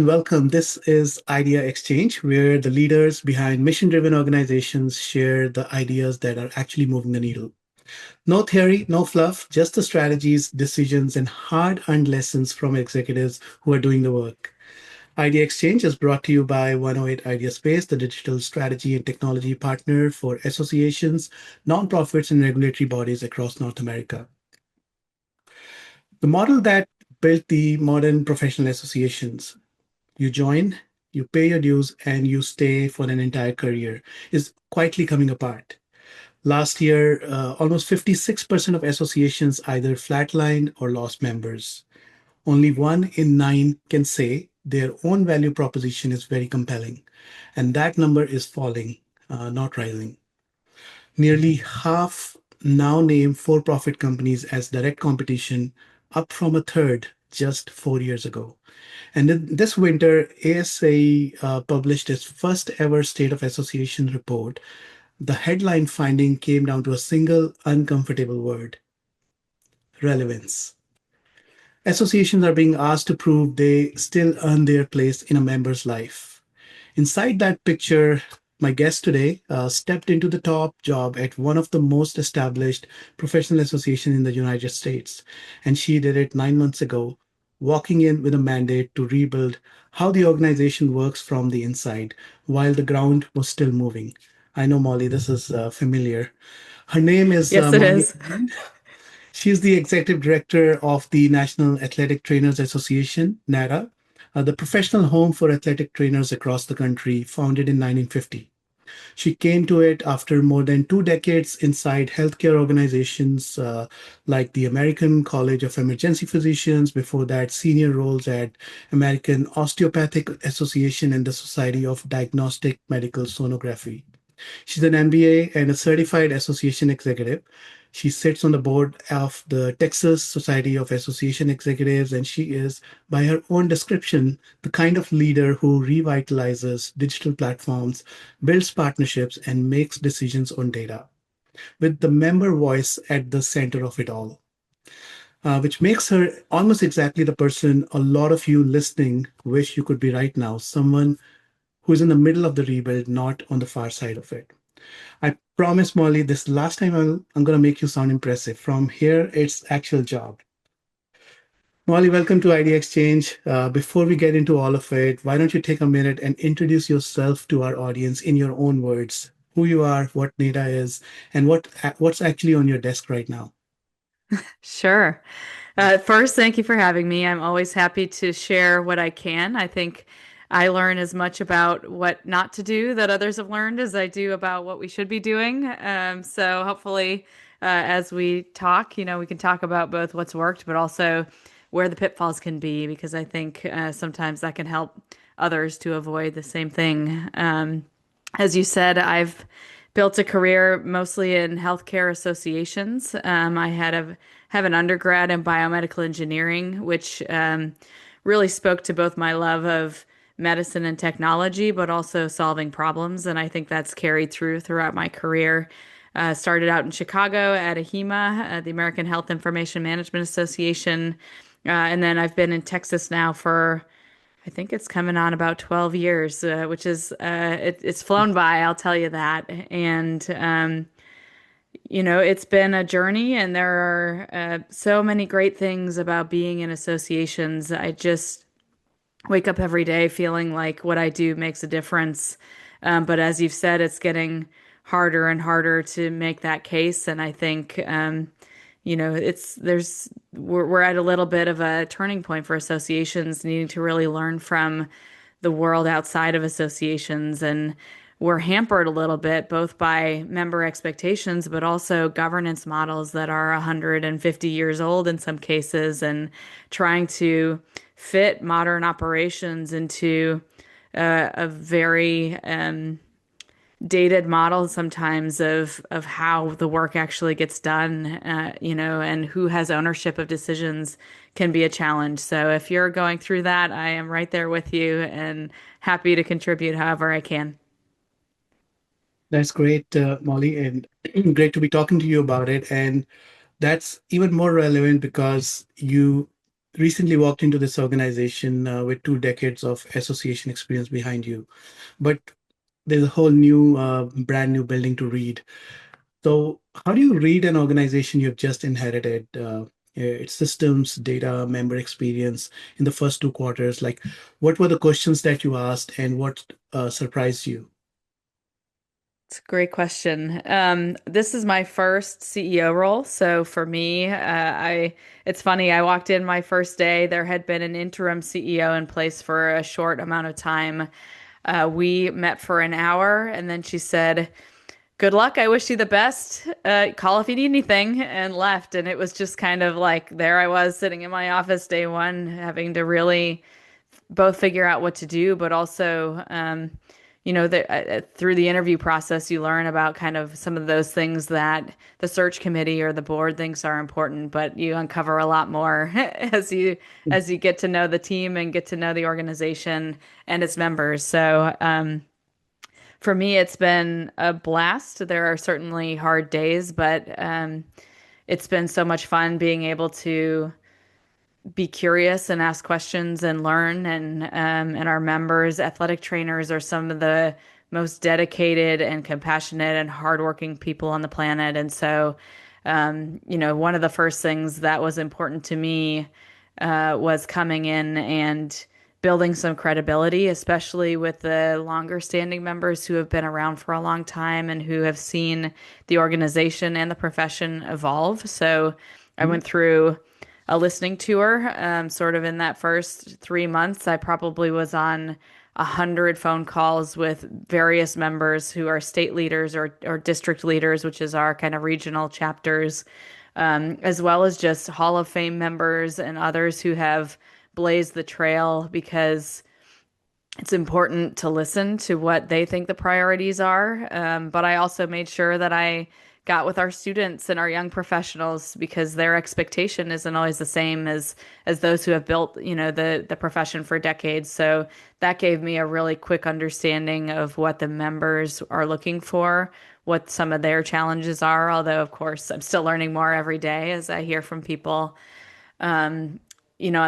everyone. Welcome. This is ideaXchange, where the leaders behind mission driven organizations share the ideas that are actually moving the needle. No theory, no fluff, just the strategies, decisions, and hard earned lessons from executives who are doing the work. IdeaXchange is brought to you by 108 Idea Space, the digital strategy and technology partner for associations, nonprofits, and regulatory bodies across North America. The model that built the modern professional associations, you join, you pay your dues, and you stay for an entire career, is quietly coming apart. Last year, almost 56% of associations either flatlined or lost members. Only 1 in 9 can say their own value proposition is very compelling, and that number is falling, not rising. Nearly half now name for profit companies as direct competition, up from a third just 4 years ago. And this winter, ASA published its first ever State of Association report. The headline finding came down to a single uncomfortable word: relevance. Associations are being asked to prove they still earn their place in a member's life. Inside that picture, my guest today stepped into the top job at one of the most established professional associations in the United States. And she did it 9 months ago, walking in with a mandate to rebuild how the organization works from the inside while the ground was still moving. I know, Molly, this is familiar. Her name is Yes, it Mollie is. Pillman. She's the executive director of the National Athletic Trainers Association, NATA, the professional home for athletic trainers across the country, founded in 1950. She came to it after more than 2 decades inside healthcare organizations like the American College of Emergency Physicians, before that, senior roles at American Osteopathic Association and the Society of Diagnostic Medical Sonography. She's an MBA and a certified association executive. She sits on the board of the Texas Society of Association Executives, and she is, by her own description, the kind of leader who revitalizes digital platforms, builds partnerships, and makes decisions on data, with the member voice at the center of it all, which makes her almost exactly the person a lot of you listening wish you could be right now: someone who's in the middle of the rebuild, not on the far side of it. I promise, Molly, this last time I'm going to make you sound impressive. From here, it's actual job. Molly, welcome to ID Exchange. Before we get into all of it, why don't you take a minute and introduce yourself to our audience in your own words? Who you are, what NATA is, and what's actually on your desk right now. Sure. First, thank you for having me. I'm always happy to share what I can. I think I learn as much about what not to do that others have learned as I do about what we should be doing. So hopefully, as we talk, we can talk about both what's worked, but also where the pitfalls can be, because I think sometimes that can help others to avoid the same thing. As you said, I've built a career mostly in healthcare associations. Have an undergrad in biomedical engineering, which really spoke to both my love of medicine and technology, but also solving problems. And I think that's carried throughout my career. Started out in Chicago at AHIMA, the American Health Information Management Association. And then I've been in Texas now for, I think it's coming on about 12 years, which is, it's flown by, I'll tell you that. And, it's been a journey, and there are so many great things about being in associations. I just wake up every day feeling like what I do makes a difference. But as you've said, it's getting harder and harder to make that case. And I think, we're at a little bit of a turning point for associations needing to really learn from the world outside of associations. And we're hampered a little bit both by member expectations, but also governance models that are 150 years old in some cases, and trying to fit modern operations into a very dated model sometimes of how the work actually gets done, and who has ownership of decisions can be a challenge. So if you're going through that, I am right there with you and happy to contribute however I can. That's great, Molly, and great to be talking to you about it. And that's even more relevant because you recently walked into this organization with 2 decades of association experience behind you, but there's a whole new, brand new building to read. So, how do you read an organization you've just inherited? Its systems, data, member experience in the first 2 quarters. Like, what were the questions that you asked, and what surprised you? It's a great question. This is my first CEO role, so for me, it's funny. I walked in my first day. There had been an interim CEO in place for a short amount of time. We met for an hour, and then she said, "Good luck. I wish you the best. Call if you need anything," and left. And it was just kind of like there I was sitting in my office day one, having to really both figure out what to do, but also, through the interview process, you learn about kind of some of those things that the search committee or the board thinks are important, but you uncover a lot more as you get to know the team and get to know the organization and its members. So, for me, it's been a blast. There are certainly hard days, but it's been so much fun being able to be curious and ask questions and learn. And our members, athletic trainers, are some of the most dedicated and compassionate and hardworking people on the planet. And so, one of the first things that was important to me was coming in and building some credibility, especially with the longer standing members who have been around for a long time and who have seen the organization and the profession evolve. So I Mhm. went through a listening tour, sort of in that first 3 months. I probably was on 100 phone calls with various members who are state leaders or district leaders, which is our kind of regional chapters, as well as just Hall of Fame members and others who have blazed the trail because it's important to listen to what they think the priorities are. But I also made sure that I got with our students and our young professionals because their expectation isn't always the same as those who have built, the profession for decades. So that gave me a really quick understanding of what the members are looking for, what some of their challenges are. Although, of course, I'm still learning more every day as I hear from people. On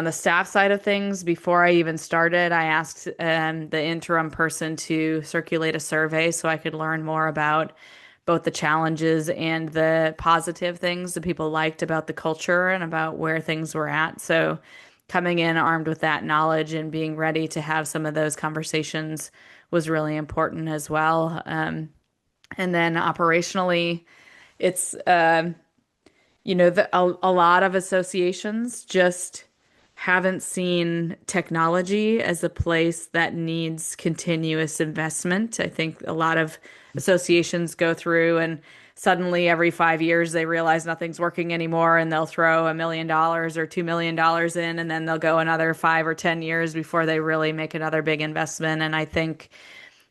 the staff side of things, before I even started, I asked the interim person to circulate a survey so I could learn more about both the challenges and the positive things that people liked about the culture and about where things were at. So, coming in armed with that knowledge and being ready to have some of those conversations was really important as well. And then operationally, it's a lot of associations just haven't seen technology as a place that needs continuous investment. I think a lot of associations go through and suddenly every 5 years they realize nothing's working anymore and they'll throw $1 million or $2 million in, and then they'll go another 5 or 10 years before they really make another big investment. And I think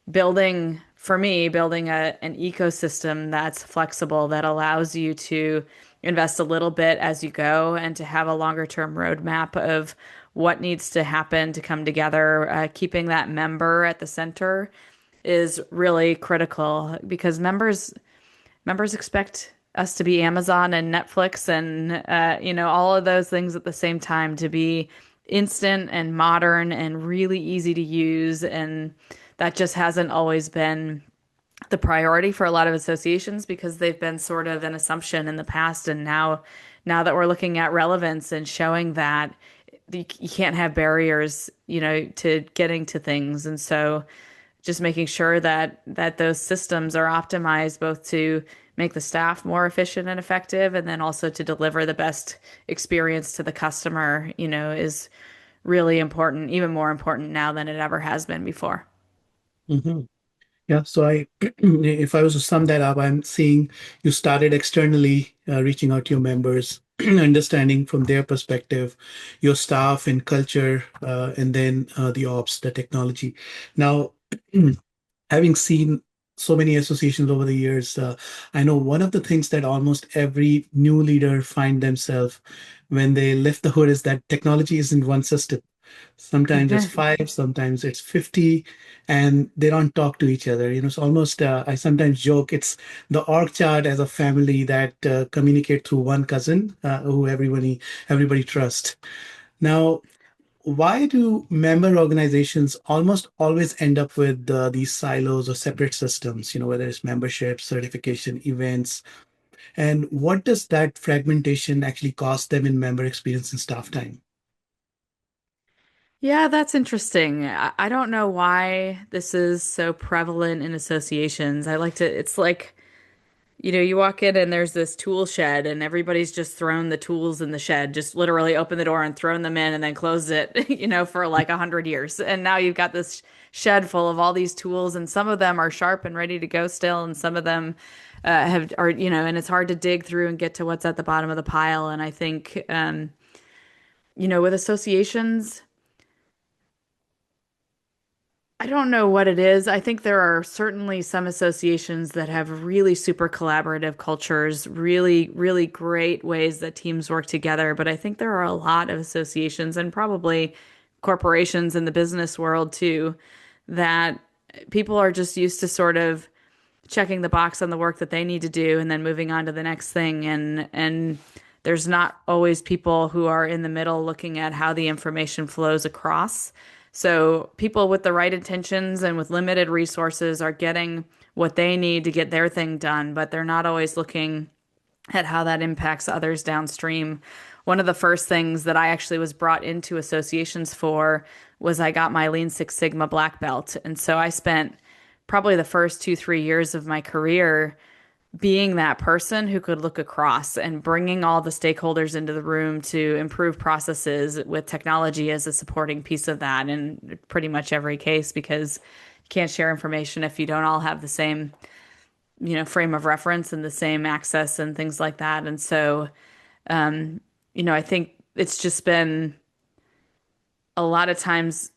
building an ecosystem that's flexible, that allows you to invest a little bit as you go and to have a longer term roadmap of what needs to happen to come together, keeping that member at the center is really critical because members expect us to be Amazon and Netflix and all of those things at the same time, to be instant and modern and really easy to use. And that just hasn't always been the priority for a lot of associations because they've been sort of an assumption in the past. And now that we're looking at relevance and showing that you can't have barriers, to getting to things. And so just making sure that those systems are optimized both to make the staff more efficient and effective and then also to deliver the best experience to the customer, is really important, even more important now than it ever has been before. Mhm. Yeah, so if I was to sum that up, I'm seeing you started externally reaching out to your members, understanding from their perspective, your staff and culture, and then the ops, the technology. Now, having seen so many associations over the years, I know one of the things that almost every new leader find themselves when they lift the hood is that technology isn't one system. Sometimes it's five, sometimes it's 50, and they don't talk to each other. It's almost, I sometimes joke, it's the org chart as a family that communicate through one cousin who everybody trusts. Now, why do member organizations almost always end up with these silos or separate systems, whether it's membership, certification, events, and what does that fragmentation actually cost them in member experience and staff time? Yeah, that's interesting. I don't know why this is so prevalent in associations. It's like, you walk in and there's this tool shed and everybody's just thrown the tools in the shed, just literally opened the door and thrown them in and then closed it, for like 100 years. And now you've got this shed full of all these tools and some of them are sharp and ready to go still and some of them and it's hard to dig through and get to what's at the bottom of the pile. And I think, with associations, I don't know what it is. I think there are certainly some associations that have really super collaborative cultures, really, really great ways that teams work together. But I think there are a lot of associations and probably corporations in the business world too, that people are just used to sort of checking the box on the work that they need to do and then moving on to the next thing. And there's not always people who are in the middle looking at how the information flows across. So people with the right intentions and with limited resources are getting what they need to get their thing done, but they're not always looking at how that impacts others downstream. One of the first things that I actually was brought into associations for was I got my Lean Six Sigma black belt. And so I spent probably the first 2, 3 years of my career being that person who could look across and bringing all the stakeholders into the room to improve processes with technology as a supporting piece of that in pretty much every case because you can't share information if you don't all have the same, frame of reference and the same access and things like that. And so, I think it's just been a lot of times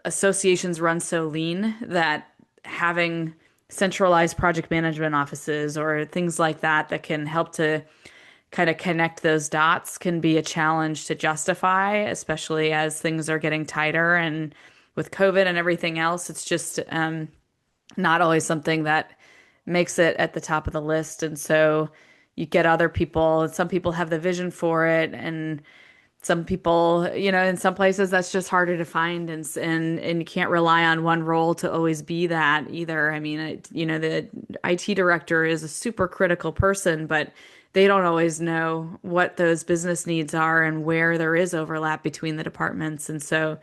associations run so lean that having centralized project management offices or things like that that can help to kind of connect those dots can be a challenge to justify, especially as things are getting tighter and with COVID and everything else. It's just not always something that makes it at the top of the list. And so you get other people, some people have the vision for it and some people, in some places that's just harder to find and you can't rely on one role to always be that either. I mean, the IT director is a super critical person, but they don't always know what those business needs are and where there is overlap between the departments. And so,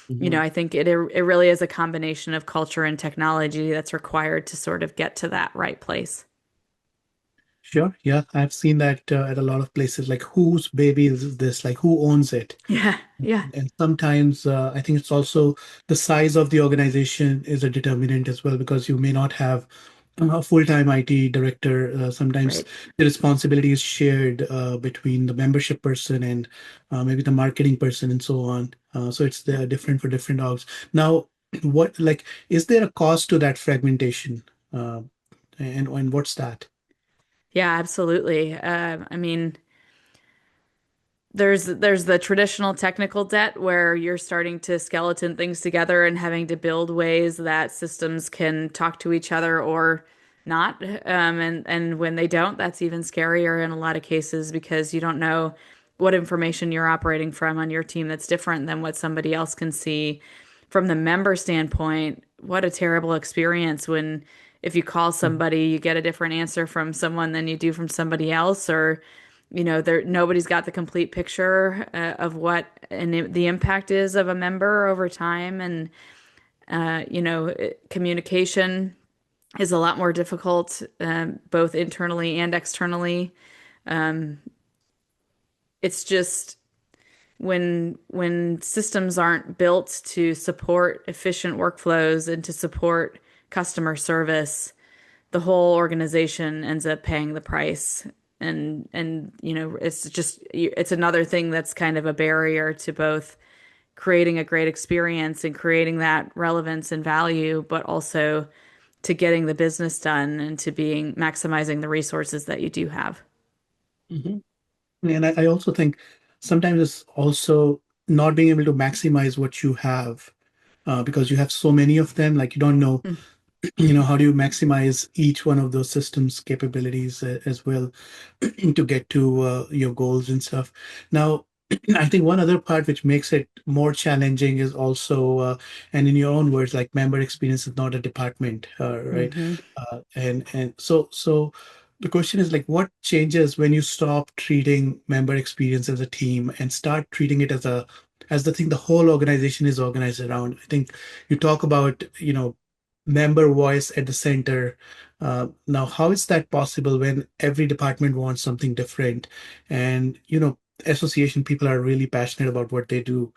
Mhm. I think it really is a combination of culture and technology that's required to sort of get to that right place. Sure. Yeah, I've seen that at a lot of places. Like, whose baby is this? Like, who owns it? Yeah, yeah, And sometimes I think it's also the size of the organization is a determinant as well, because you may not have a full-time IT director. Sometimes right. the responsibility is shared between the membership person and maybe the marketing person and so on. So it's different for different orgs. Now, is there a cost to that fragmentation? Uh, and what's that? Yeah, absolutely. I mean, there's the traditional technical debt where you're starting to skeleton things together and having to build ways that systems can talk to each other or not. And when they don't, that's even scarier in a lot of cases because you don't know what information you're operating from on your team that's different than what somebody else can see. From the member standpoint, what a terrible experience when if you call somebody, you get a different answer from someone than you do from somebody else, or there nobody's got the complete picture of what the impact is of a member over time, and communication is a lot more difficult, both internally and externally. It's just when systems aren't built to support efficient workflows and to support customer service, the whole organization ends up paying the price. And it's another thing that's kind of a barrier to both creating a great experience and creating that relevance and value, but also to getting the business done and to being maximizing the resources that you do have. Mhm. And I also think sometimes it's also not being able to maximize what you have because you have so many of them. Like, you don't know, Mm. how do you maximize each one of those systems capabilities as well to get to your goals and stuff. Now, I think one other part which makes it more challenging is also, and in your own words, like member experience is not a department, right? Hmm. And so the question is like, what changes when you stop treating member experience as a team and start treating it as the thing the whole organization is organized around? I think you talk about, member voice at the center. Now, how is that possible when every department wants something different? And association people are really passionate about what they do.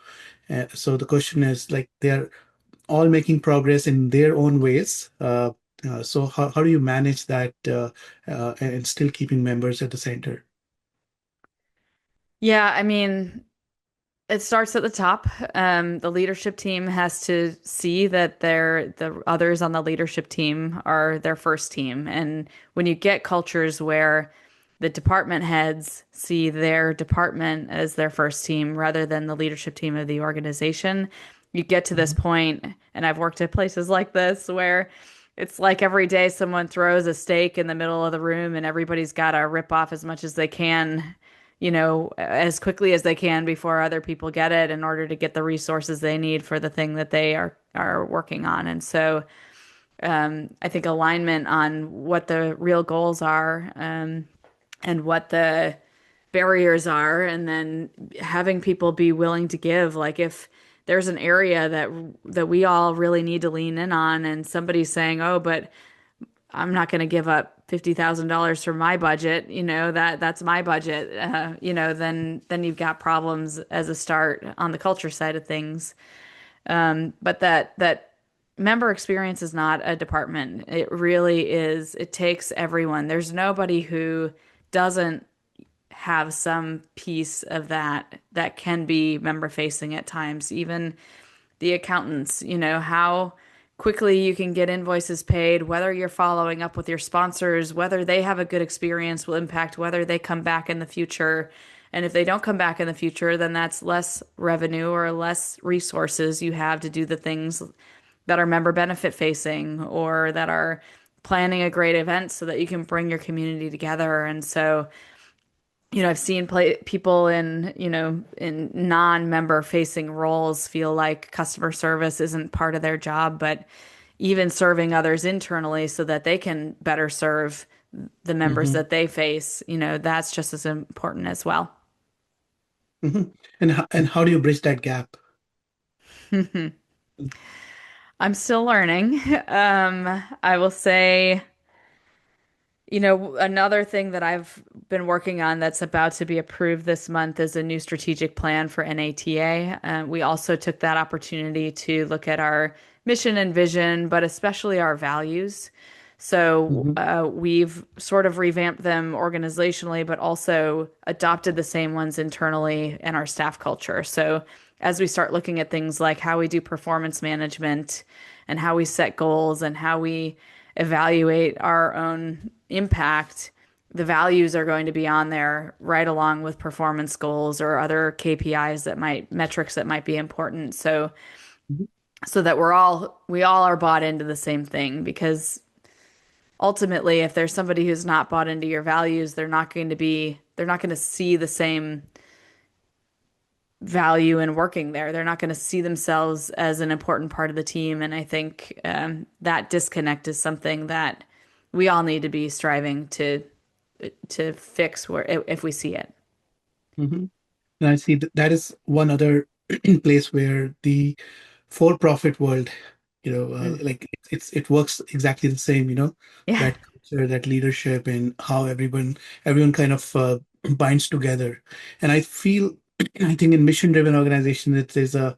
So the question is like they're all making progress in their own ways. So how do you manage that and still keeping members at the center? Yeah, I mean, it starts at the top. The leadership team has to see that the others on the leadership team are their first team. And when you get cultures where the department heads see their department as their first team rather than the leadership team of the organization, you get to this Mhm. point, and I've worked at places like this where it's like every day someone throws a steak in the middle of the room and everybody's got to rip off as much as they can, as quickly as they can before other people get it in order to get the resources they need for the thing that they are working on. And so I think alignment on what the real goals are, and what the barriers are, and then having people be willing to give. Like if there's an area that we all really need to lean in on, and somebody's saying, "Oh, but I'm not going to give up $50,000 for my budget," that's my budget, then you've got problems as a start on the culture side of things. But that member experience is not a department. It really is. It takes everyone. There's nobody who doesn't have some piece of that can be member facing at times. Even the accountants, how quickly you can get invoices paid, whether you're following up with your sponsors, whether they have a good experience will impact whether they come back in the future. And if they don't come back in the future, then that's less revenue or less resources you have to do the things that are member benefit facing or that are planning a great event so that you can bring your community together. And so, I've seen people in non-member facing roles feel like customer service isn't part of their job, but even serving others internally so that they can better serve the members Hmm. that they face, that's just as important as well. Hmm. And how do you bridge that gap? I'm still learning. I will say, another thing that I've been working on that's about to be approved this month is a new strategic plan for NATA. We also took that opportunity to look at our mission and vision, but especially our values. So Hmm. we've sort of revamped them organizationally, but also adopted the same ones internally in our staff culture. So as we start looking at things like how we do performance management and how we set goals and how we evaluate our own impact, the values are going to be on there right along with performance goals or other KPIs metrics that might be important. So that we all are bought into the same thing, because ultimately if there's somebody who's not bought into your values, they're not going to see the same value in working there. They're not going to see themselves as an important part of the team. And I think that disconnect is something that we all need to be striving to fix where if we see it. Hmm. And I see that is one other place where the for-profit world, Mm. like it works exactly the same, Yeah. that culture, that leadership, and how everyone kind of binds together. And I feel, I think in mission-driven organization, it is a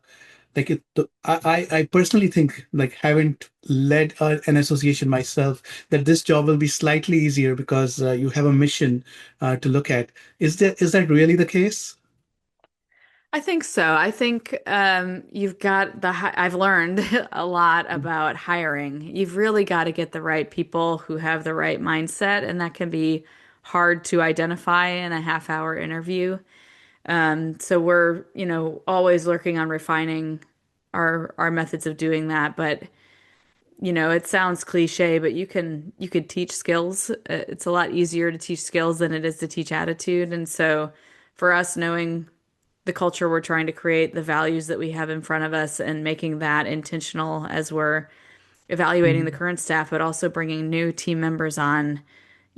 like it. I personally think, like, haven't led an association myself, that this job will be slightly easier because you have a mission to look at. Is that really the case? I think so. I think you've got I've learned a lot about hiring. You've really got to get the right people who have the right mindset, and that can be hard to identify in a half-hour interview. So we're, always looking on refining our methods of doing that. But, it sounds cliche, but you could teach skills. It's a lot easier to teach skills than it is to teach attitude. And so for us, knowing the culture we're trying to create, the values that we have in front of us, and making that intentional as we're evaluating the Mhm. current staff, but also bringing new team members on,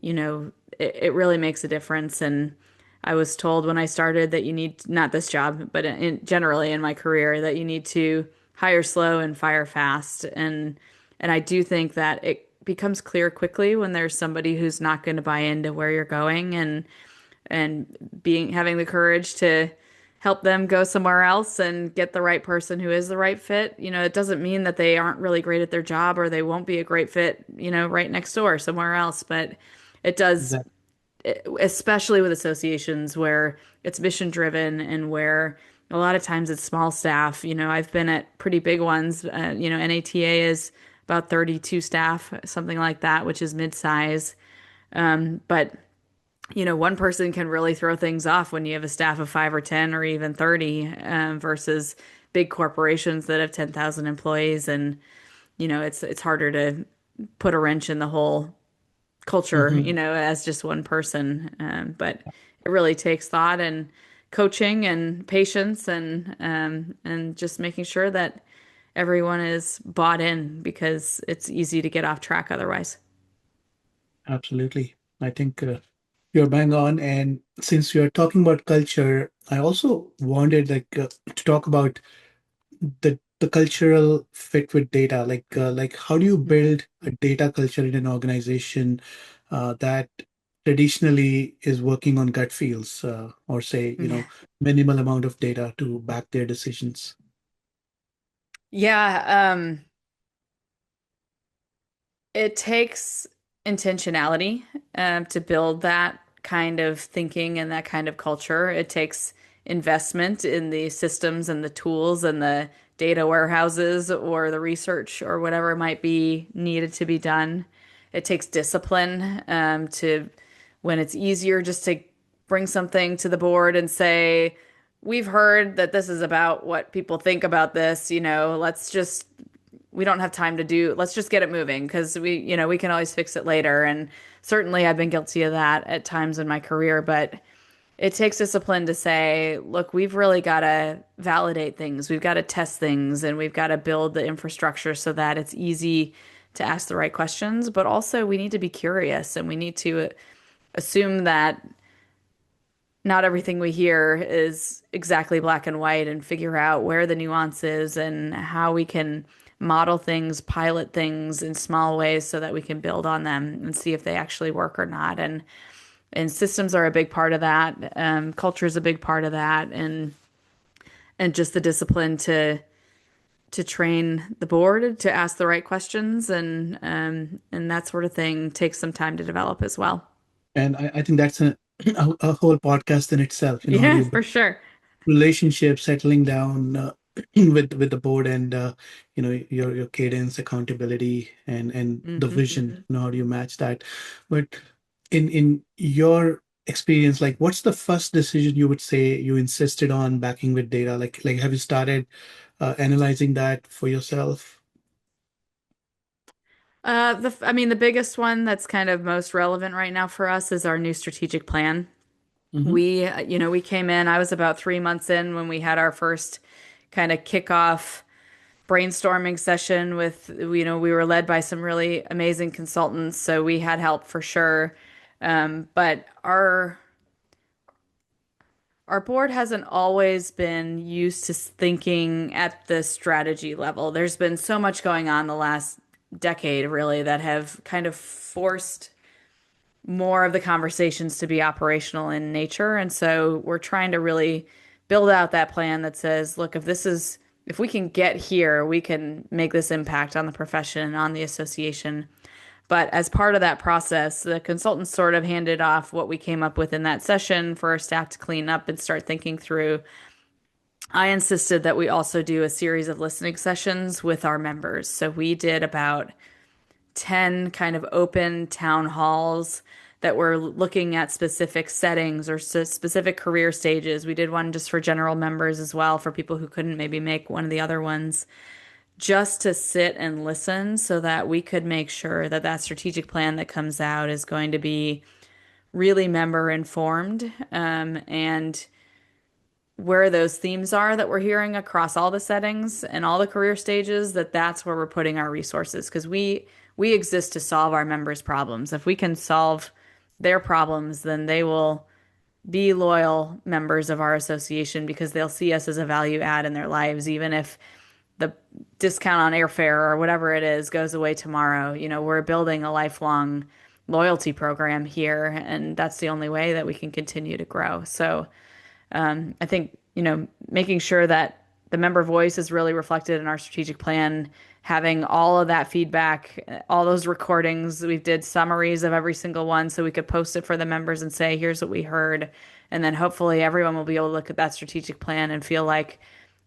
it really makes a difference. And I was told when I started that you need, not this job, but generally in my career, that you need to hire slow and fire fast. And I do think that it becomes clear quickly when there's somebody who's not going to buy into where you're going, and being having the courage to help them go somewhere else and get the right person who is the right fit. It doesn't mean that they aren't really great at their job or they won't be a great fit, right next door somewhere else, but it does, Exactly. especially with associations where it's mission driven and where a lot of times it's small staff. I've been at pretty big ones. NATA is about 32 staff, something like that, which is mid-size. But one person can really throw things off when you have a staff of 5 or 10 or even 30, versus big corporations that have 10,000 employees. And, it's harder to put a wrench in the whole culture, Hmm. as just one person. But it really takes thought and coaching and patience, and just making sure that everyone is bought in, because it's easy to get off track otherwise. Absolutely. I think you're bang on. And since you're talking about culture, I also wanted to talk about the cultural fit with data. Like how do you build a data culture in an organization that traditionally is working on gut feels or say, Yeah. minimal amount of data to back their decisions? Yeah. It takes intentionality, to build that kind of thinking and that kind of culture. It takes investment in the systems and the tools and the data warehouses or the research or whatever might be needed to be done. It takes discipline, to when it's easier just to bring something to the board and say, we've heard that this is about what people think about this, we don't have time to do, let's just get it moving because we can always fix it later. And certainly I've been guilty of that at times in my career, but it takes discipline to say, look, we've really got to validate things. We've got to test things, and we've got to build the infrastructure so that it's easy to ask the right questions. But also, we need to be curious, and we need to assume that not everything we hear is exactly black and white, and figure out where the nuance is and how we can model things, pilot things in small ways so that we can build on them and see if they actually work or not. And systems are a big part of that. Culture is a big part of that, and just the discipline to train the board to ask the right questions, and that sort of thing takes some time to develop as well. And I think that's a whole podcast in itself. How do Yeah, you for build sure. relationship, settling down with the board, and your cadence, accountability, and the Hmm. vision. How do you match that? But in your experience, like what's the first decision you would say you insisted on backing with data? Like have you started analyzing that for yourself? I mean, the biggest one that's kind of most relevant right now for us is our new strategic plan. Hmm. We came in, I was about 3 months in when we had our first kind of kickoff brainstorming session with, we were led by some really amazing consultants, so we had help for sure. But our board hasn't always been used to thinking at the strategy level. There's been so much going on the last decade, really, that have kind of forced more of the conversations to be operational in nature. And so we're trying to really build out that plan that says, look, if we can get here, we can make this impact on the profession and on the association. But as part of that process, the consultants sort of handed off what we came up with in that session for our staff to clean up and start thinking through. I insisted that we also do a series of listening sessions with our members. So we did about 10 kind of open town halls that were looking at specific settings or specific career stages. We did one just for general members as well, for people who couldn't maybe make one of the other ones, just to sit and listen so that we could make sure that that strategic plan that comes out is going to be really member informed, and where those themes are that we're hearing across all the settings and all the career stages, that's where we're putting our resources because we exist to solve our members' problems. If we can solve their problems, then they will be loyal members of our association because they'll see us as a value add in their lives, even if the discount on airfare or whatever it is goes away tomorrow. You know, we're building a lifelong loyalty program here, and that's the only way that we can continue to grow. So I think, making sure that the member voice is really reflected in our strategic plan, having all of that feedback, all those recordings. We did summaries of every single one so we could post it for the members and say, here's what we heard. And then hopefully everyone will be able to look at that strategic plan and feel like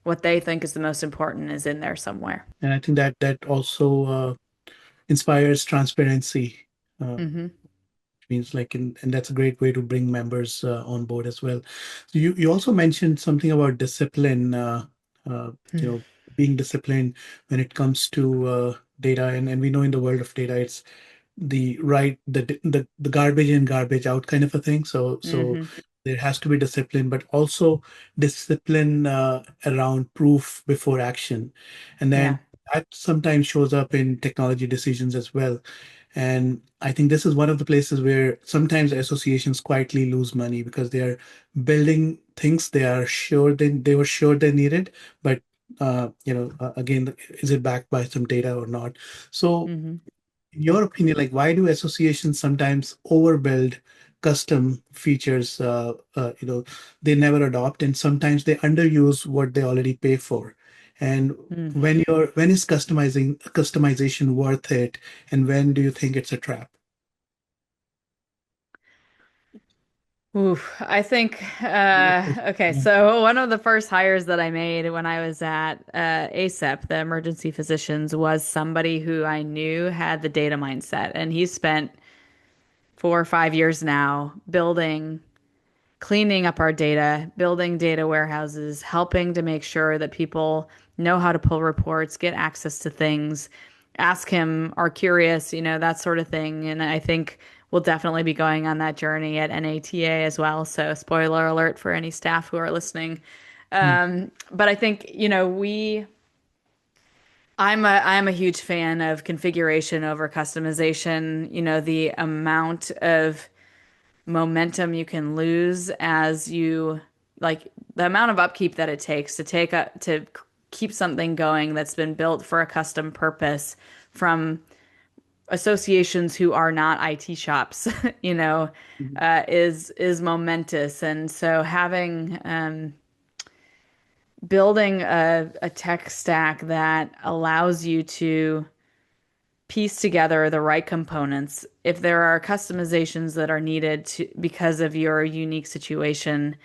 what they think is the most important is in there somewhere. And I think that also inspires transparency. Hmm. Means like and that's a great way to bring members on board as well. So you also mentioned something about discipline, uh, you know, being disciplined when it comes to data, and we know in the world of data it's the garbage in garbage out kind of a thing. So Hmm. there has to be discipline, but also discipline around proof before action, and Yeah. then that sometimes shows up in technology decisions as well. And I think this is one of the places where sometimes associations quietly lose money because they are building things they were sure they needed, but again, is it backed by some data or not? So, Hmm. in your opinion, like why do associations sometimes overbuild custom features? They never adopt, and sometimes they underuse what they already pay for. And when is customization worth it, and when do you think it's a trap? Oof, I think, okay, Yeah. so one of the first hires that I made when I was at ASEP, the emergency physicians, was somebody who I knew had the data mindset. And he spent 4 or 5 years now cleaning up our data, building data warehouses, helping to make sure that people know how to pull reports, get access to things, ask him, are curious, that sort of thing. And I think we'll definitely be going on that journey at NATA as well. So, spoiler alert for any staff who are listening. Mm, But I think, I'm a huge fan of configuration over customization. The amount of momentum you can lose as you like the amount of upkeep that it takes to keep something going that's been built for a custom purpose from associations who are not IT shops, you know, mhm, is momentous. And so having building a tech stack that allows you to piece together the right components. If there are customizations that are needed because of your unique situation,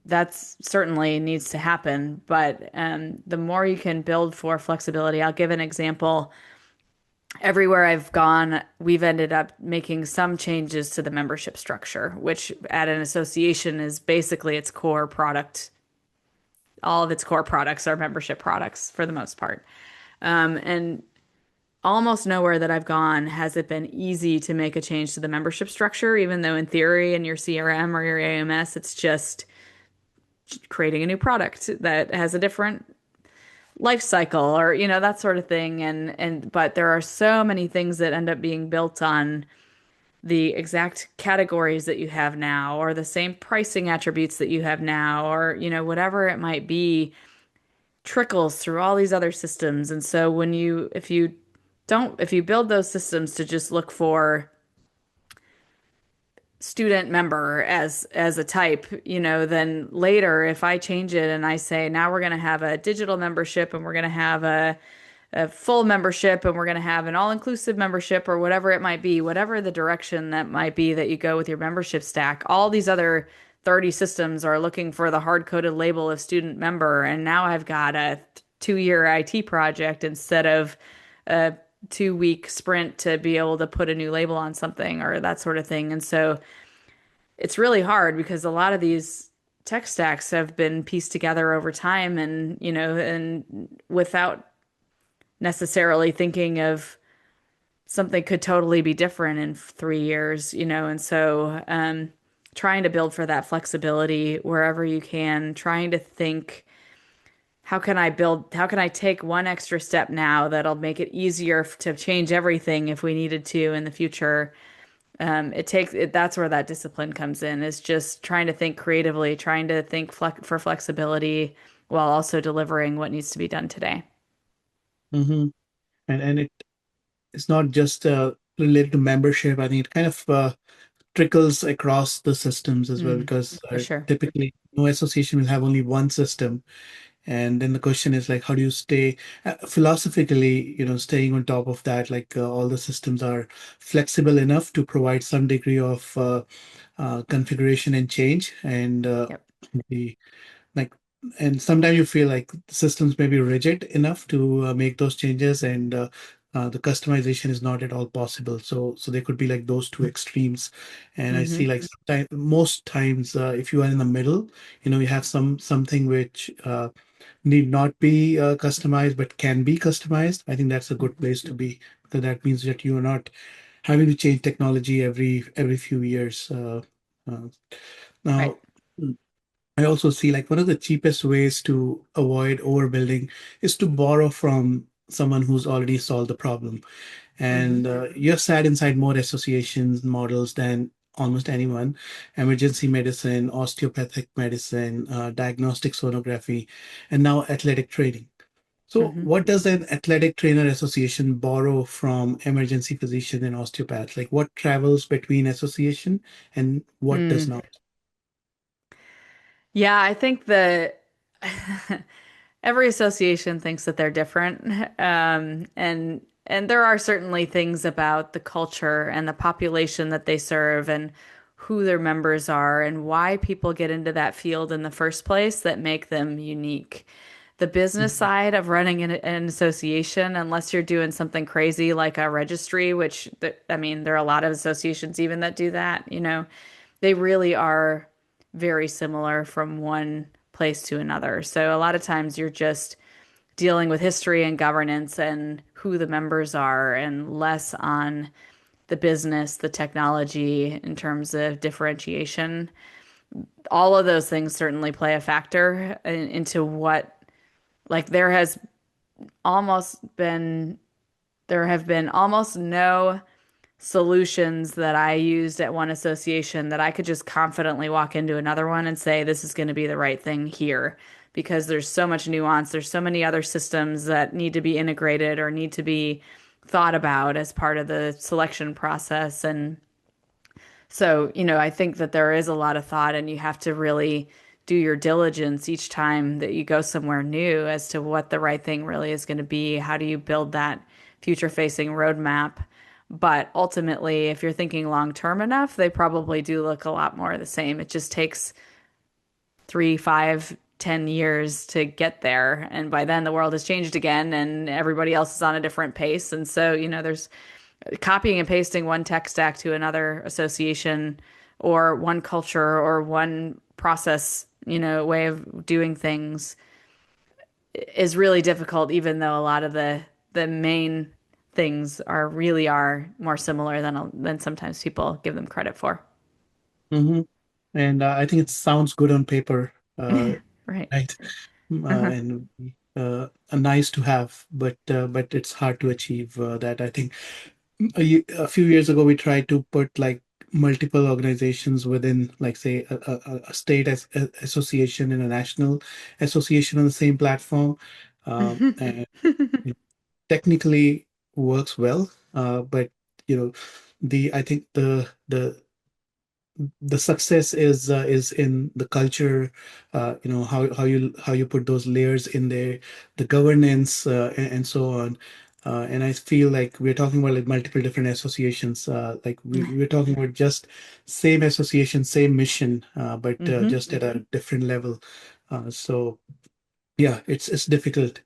that's certainly needs to happen. But the more you can build for flexibility, I'll give an example. Everywhere I've gone, we've ended up making some changes to the membership structure, which at an association is basically its core product. All of its core products are membership products for the most part. And almost nowhere that I've gone has it been easy to make a change to the membership structure, even though in theory in your CRM or your AMS, it's just creating a new product that has a different life cycle or, that sort of thing. But there are so many things that end up being built on the exact categories that you have now or the same pricing attributes that you have now or, whatever it might be trickles through all these other systems. And so if you build those systems to just look for student member as a type, then later if I change it and I say now we're going to have a digital membership and we're going to have a full membership and we're going to have an all-inclusive membership or whatever it might be, whatever the direction that might be that you go with your membership stack, all these other 30 systems are looking for the hard-coded label of student member. And now I've got a 2-year IT project instead of a 2-week sprint to be able to put a new label on something or that sort of thing. And so it's really hard because a lot of these tech stacks have been pieced together over time and without necessarily thinking of something could totally be different in 3 years, and so trying to build for that flexibility wherever you can, trying to think, how can I take one extra step now that'll make it easier to change everything if we needed to in the future. That's where that discipline comes in, is just trying to think creatively, trying to think for flexibility while also delivering what needs to be done today. Hmm. And it's not just related to membership. I think it kind of trickles across the systems as well, Mm, because for sure. typically no association will have only one system. And then the question is like, how do you stay philosophically, staying on top of that? Like all the systems are flexible enough to provide some degree of configuration and change, and Yep. the like and sometimes you feel like the systems may be rigid enough to make those changes, and the customization is not at all possible. So there could be like those two extremes. And I see Hmm. like most times, if you are in the middle, you have something which need not be customized but can be customized. I think that's a good place to be, because that means that you are not having to change technology every few years. Uh, Right. Now, I also see like one of the cheapest ways to avoid overbuilding is to borrow from someone who's already solved the problem. Hmm. And you've sat inside more associations models than almost anyone: emergency medicine, osteopathic medicine, diagnostic sonography, and now athletic training. So, Hmm. what does an athletic trainer association borrow from emergency physician and osteopath? Like, what travels between association and what does Mm. not? Yeah, I think that every association thinks that they're different. And there are certainly things about the culture and the population that they serve and who their members are and why people get into that field in the first place that make them unique. The business Mhm. side of running an association, unless you're doing something crazy like a registry, which I mean, there are a lot of associations even that do that, they really are very similar from one place to another. So a lot of times you're just dealing with history and governance and who the members are, and less on the business, the technology in terms of differentiation. All of those things certainly play a factor into what, like, almost been, there have been almost no solutions that I used at one association that I could just confidently walk into another one and say, this is going to be the right thing here. Because there's so much nuance, there's so many other systems that need to be integrated or need to be thought about as part of the selection process. And so, I think that there is a lot of thought, and you have to really do your diligence each time that you go somewhere new as to what the right thing really is going to be. How do you build that future facing roadmap? But ultimately, if you're thinking long term enough, they probably do look a lot more the same. It just takes 3, 5, 10 years to get there. And by then, the world has changed again, and everybody else is on a different pace. And so, there's copying and pasting one tech stack to another association or one culture or one process, way of doing things is really difficult, even though a lot of the main things are more similar than sometimes people give them credit for. Hmm. And I think it sounds good on paper, Right. right? And nice to have, but it's hard to achieve that. I think a few years ago we tried to put like multiple organizations within, like, say, a state as association and a national association on the same platform, and it technically works well, but you know the I think the success is in the culture, how you put those layers in there, the governance, and so on. And I feel like we're talking about like multiple different associations, like we're talking about just same association, same mission, but Hmm. just at a different level. So yeah, it's difficult.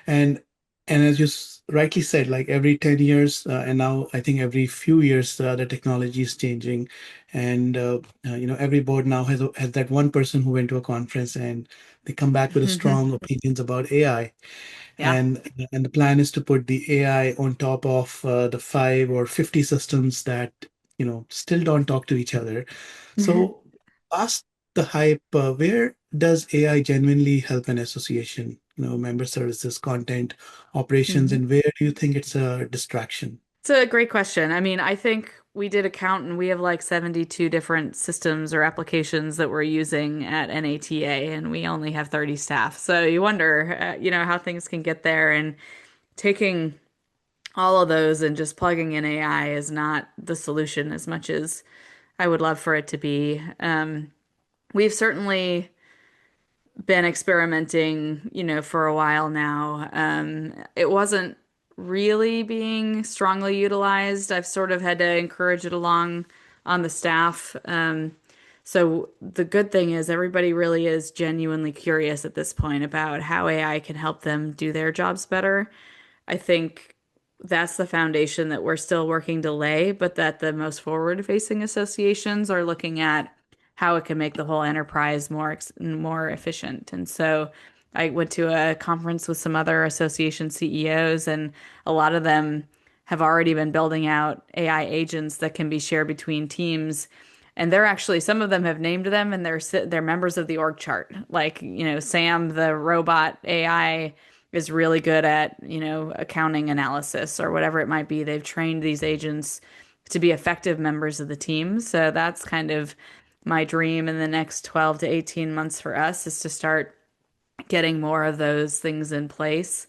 And as you rightly said, like every 10 years, and now I think every few years, the technology is changing. And every board now has that one person who went to a conference and they come back with a strong opinions about AI. Yeah. And the plan is to put the AI on top of the 5 or 50 systems that still don't talk to each other. So, past the hype, where does AI genuinely help an association? Member services, content, operations, Mhm. and where do you think it's a distraction? It's a great question. I mean, I think we did a count and we have like 72 different systems or applications that we're using at NATA, and we only have 30 staff. So you wonder, how things can get there. And taking all of those and just plugging in AI is not the solution as much as I would love for it to be. We've certainly been experimenting, for a while now. It wasn't really being strongly utilized. I've sort of had to encourage it along on the staff. So the good thing is everybody really is genuinely curious at this point about how AI can help them do their jobs better. I think that's the foundation that we're still working to lay, but that the most forward-facing associations are looking at how it can make the whole enterprise more efficient. And so I went to a conference with some other association CEOs, and a lot of them have already been building out AI agents that can be shared between teams. And they're actually, some of them have named them, and they're members of the org chart. Like, Sam, the robot AI, is really good at, accounting analysis or whatever it might be. They've trained these agents to be effective members of the team. So that's kind of my dream in the next 12 to 18 months for us, is to start getting more of those things in place.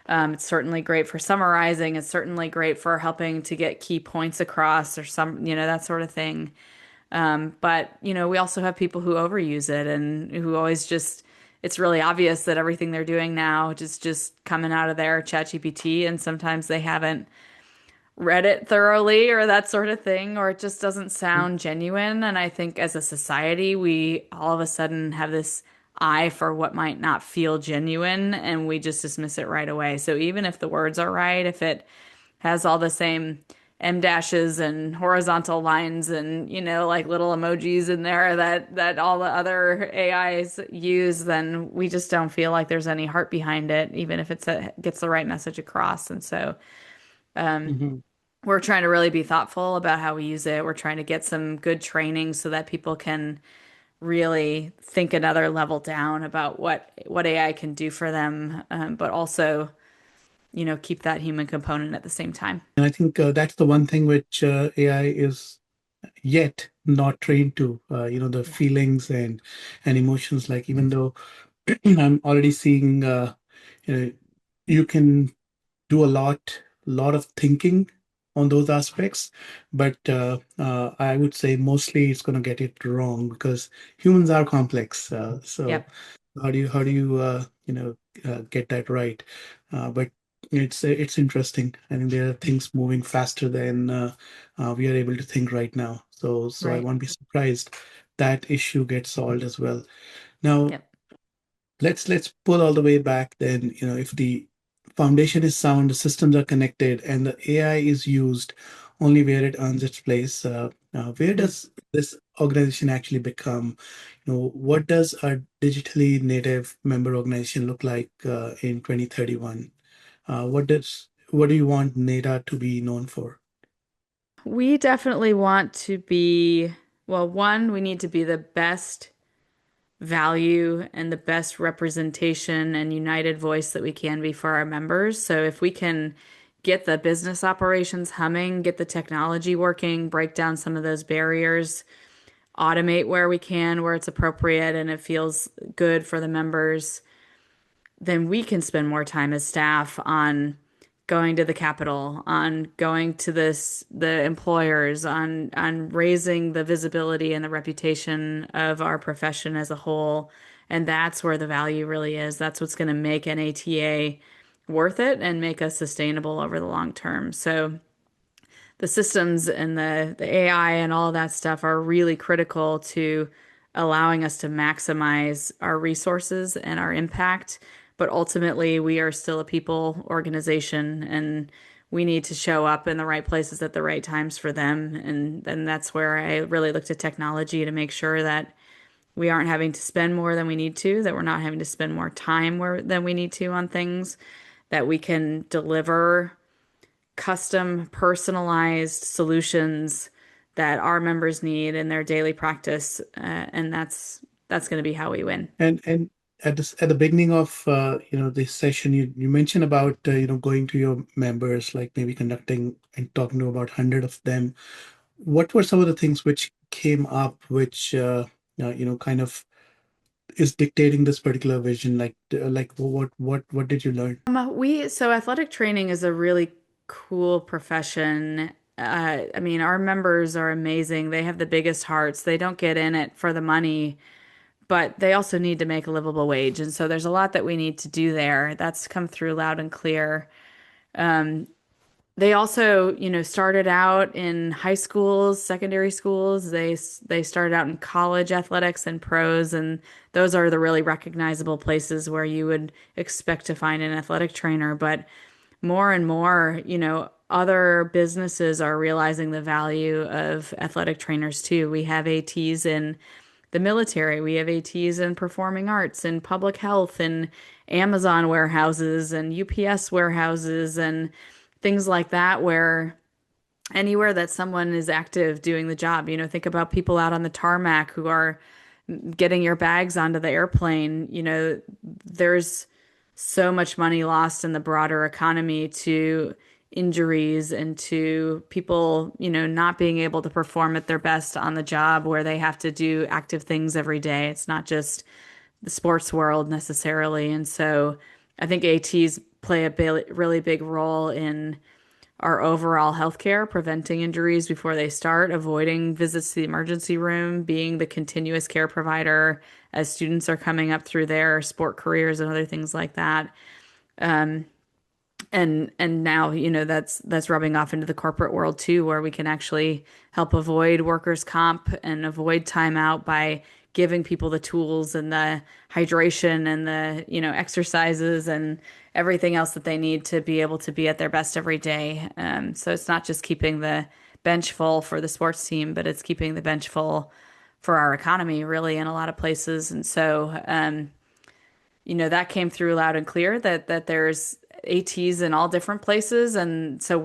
It's certainly great for summarizing. It's certainly great for helping to get key points across or that sort of thing. But, we also have people who overuse it and who always just, it's really obvious that everything they're doing now is just coming out of their ChatGPT, and sometimes they haven't read it thoroughly or that sort of thing, or it just doesn't sound genuine. And I think as a society, we all of a sudden have this eye for what might not feel genuine, and we just dismiss it right away. So even if the words are right, if it has all the same M dashes and horizontal lines and like little emojis in there that all the other AIs use, then we just don't feel like there's any heart behind it, even if gets the right message across. And so Mhm. we're trying to really be thoughtful about how we use it. We're trying to get some good training so that people can really think another level down about what AI can do for them, but also keep that human component at the same time. And I think that's the one thing which AI is yet not trained to, the Yeah. feelings and emotions. Like, even though I'm already seeing, you know, you can do a lot of thinking on those aspects, but I would say mostly it's going to get it wrong because humans are complex. So Yep. how do you get that right? But it's interesting. I think there are things moving faster than we are able to think right now. So I Right. won't be surprised that issue gets solved as well. Now, Yep. let's pull all the way back then. If the foundation is sound, the systems are connected, and the AI is used only where it earns its place, where Mm. does this organization actually become? What does a digitally native member organization look like in 2031? What do you want NATA to be known for? We definitely want to be, well, one, we need to be the best value and the best representation and united voice that we can be for our members. So if we can get the business operations humming, get the technology working, break down some of those barriers, automate where we can, where it's appropriate and it feels good for the members, then we can spend more time as staff on going to the Capitol, on going to the employers, on raising the visibility and the reputation of our profession as a whole. And that's where the value really is. That's what's going to make NATA worth it and make us sustainable over the long term. So the systems and the AI and all of that stuff are really critical to allowing us to maximize our resources and our impact. But ultimately, we are still a people organization, and we need to show up in the right places at the right times for them. And then that's where I really looked at technology to make sure that we aren't having to spend more than we need to, that we're not having to spend more time than we need to on things, that we can deliver custom, personalized solutions that our members need in their daily practice, and that's going to be how we win. And at the beginning of this session, you mentioned about going to your members, like maybe conducting and talking to about 100 of them. What were some of the things which came up, which kind of is dictating this particular vision? Like what did you learn? So athletic training is a really cool profession. I mean, our members are amazing. They have the biggest hearts. They don't get in it for the money, but they also need to make a livable wage. And so there's a lot that we need to do there. That's come through loud and clear. They also, started out in high schools, secondary schools. They started out in college athletics and pros, and those are the really recognizable places where you would expect to find an athletic trainer. But more and more, other businesses are realizing the value of athletic trainers too. We have ATs in the military, we have ATs in performing arts and public health and Amazon warehouses and UPS warehouses and things like that, where anywhere that someone is active doing the job, think about people out on the tarmac who are getting your bags onto the airplane. There's so much money lost in the broader economy to injuries and to people, not being able to perform at their best on the job where they have to do active things every day. It's not just the sports world necessarily. And so I think ATs play a really big role in our overall healthcare, preventing injuries before they start, avoiding visits to the emergency room, being the continuous care provider as students are coming up through their sport careers and other things like that. And now, that's rubbing off into the corporate world too, where we can actually help avoid workers' comp and avoid timeout by giving people the tools and the hydration and the, exercises and everything else that they need to be able to be at their best every day. So it's not just keeping the bench full for the sports team, but it's keeping the bench full for our economy, really, in a lot of places. And so, that came through loud and clear that there's ATs in all different places, and so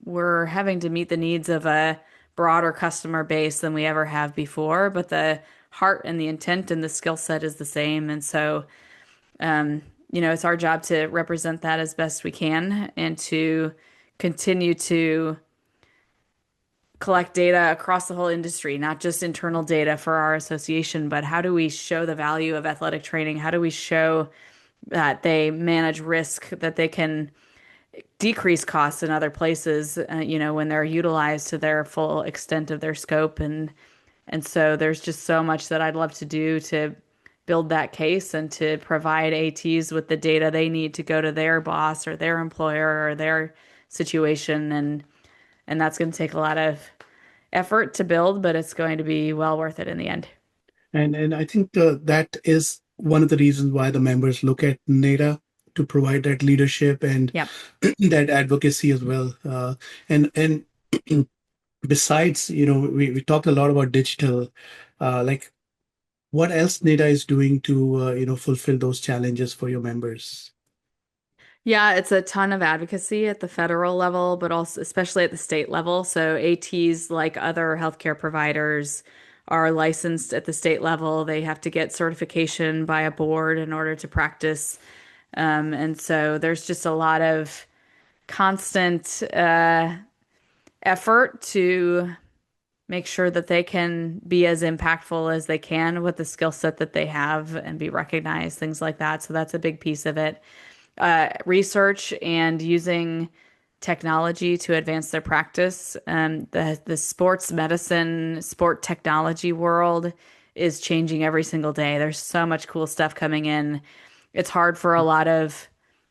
we're having to meet the needs of a broader customer base than we ever have before, but the heart and the intent and the skill set is the same. And so, it's our job to represent that as best we can and to continue to collect data across the whole industry, not just internal data for our association, but how do we show the value of athletic training? How do we show that they manage risk, that they can decrease costs in other places, when they're utilized to their full extent of their scope. And so there's just so much that I'd love to do to build that case and to provide ATs with the data they need to go to their boss or their employer or their situation. And that's going to take a lot of effort to build, but it's going to be well worth it in the end. And I think that is one of the reasons why the members look at NATA to provide that leadership and Yep. that advocacy as well. And besides, we talked a lot about digital. Like, what else NATA is doing to fulfill those challenges for your members? Yeah, it's a ton of advocacy at the federal level, but also especially at the state level. So ATs, like other healthcare providers, are licensed at the state level. They have to get certification by a board in order to practice. And so there's just a lot of constant effort to make sure that they can be as impactful as they can with the skill set that they have and be recognized, things like that. So that's a big piece of it. Research and using technology to advance their practice. The sports medicine, sport technology world is changing every single day. There's so much cool stuff coming in. It's hard for a lot of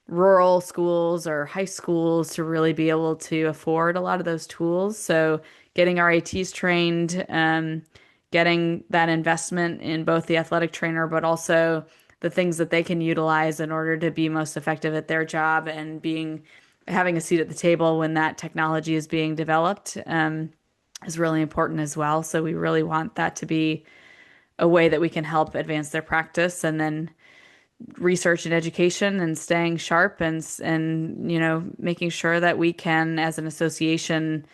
rural schools or high schools to really be able to afford a lot of those tools. So getting our ATs trained, getting that investment in both the athletic trainer, but also the things that they can utilize in order to be most effective at their job and having a seat at the table when that technology is being developed, is really important as well. So we really want that to be a way that we can help advance their practice, and then research and education and staying sharp and making sure that we can, as an association,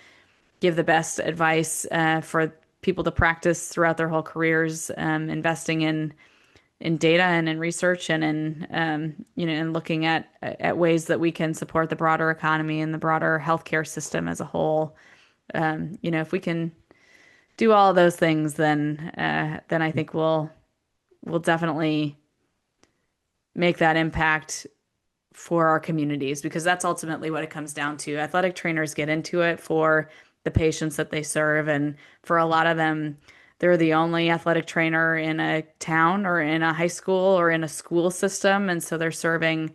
give the best advice for people to practice throughout their whole careers, investing in data and in research and in and looking at ways that we can support the broader economy and the broader healthcare system as a whole. If we can do all those things, then I think we'll definitely make that impact for our communities because that's ultimately what it comes down to. Athletic trainers get into it for the patients that they serve, and for a lot of them, they're the only athletic trainer in a town or in a high school or in a school system, and so they're serving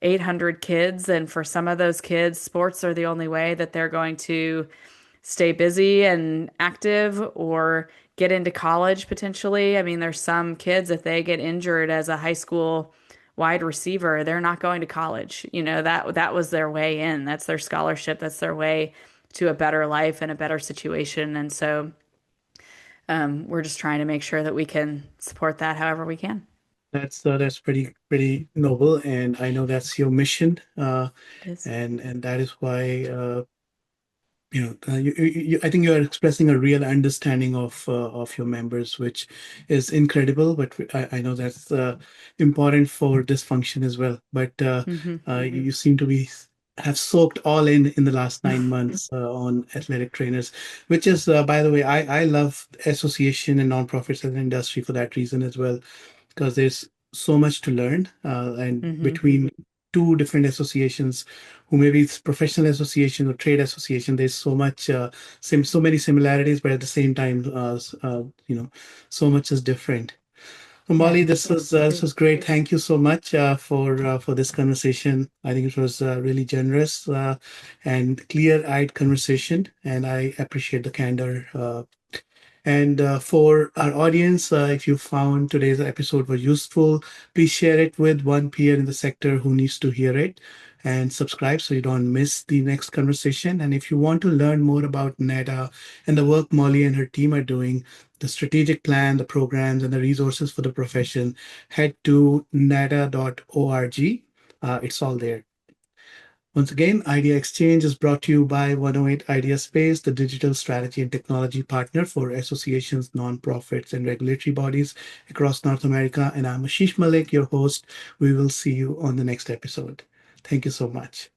800 kids, and for some of those kids, sports are the only way that they're going to stay busy and active or get into college potentially. I mean, there's some kids, if they get injured as a high school wide receiver, they're not going to college. That was their way in. That's their scholarship. That's their way to a better life and a better situation. And so we're just trying to make sure that we can support that however we can. That's pretty noble, and I know that's your mission, It is. and that is why I think you are expressing a real understanding of your members, which is incredible. But I know that's important for this function as well. But Hmm. you seem to be have soaked all in the last 9 months on athletic trainers, which is, by the way, I love association and nonprofits as an industry for that reason as well, because there's so much to learn, and Hmm. between two different associations, who maybe it's professional association or trade association, there's so much so many similarities, but at the same time, so much is different. So, Yeah, Molly, this was great. Thank you so much for this conversation. I think it was really generous and clear-eyed conversation, and I appreciate the candor. And for our audience, if you found today's episode was useful, please share it with one peer in the sector who needs to hear it, and subscribe so you don't miss the next conversation. And if you want to learn more about NATA and the work Molly and her team are doing, the strategic plan, the programs, and the resources for the profession, head to nata.org. It's all there. Once again, Idea Exchange is brought to you by 108 Idea Space, the digital strategy and technology partner for associations, nonprofits, and regulatory bodies across North America. And I'm Ashish Malik, your host. We will see you on the next episode. Thank you so much.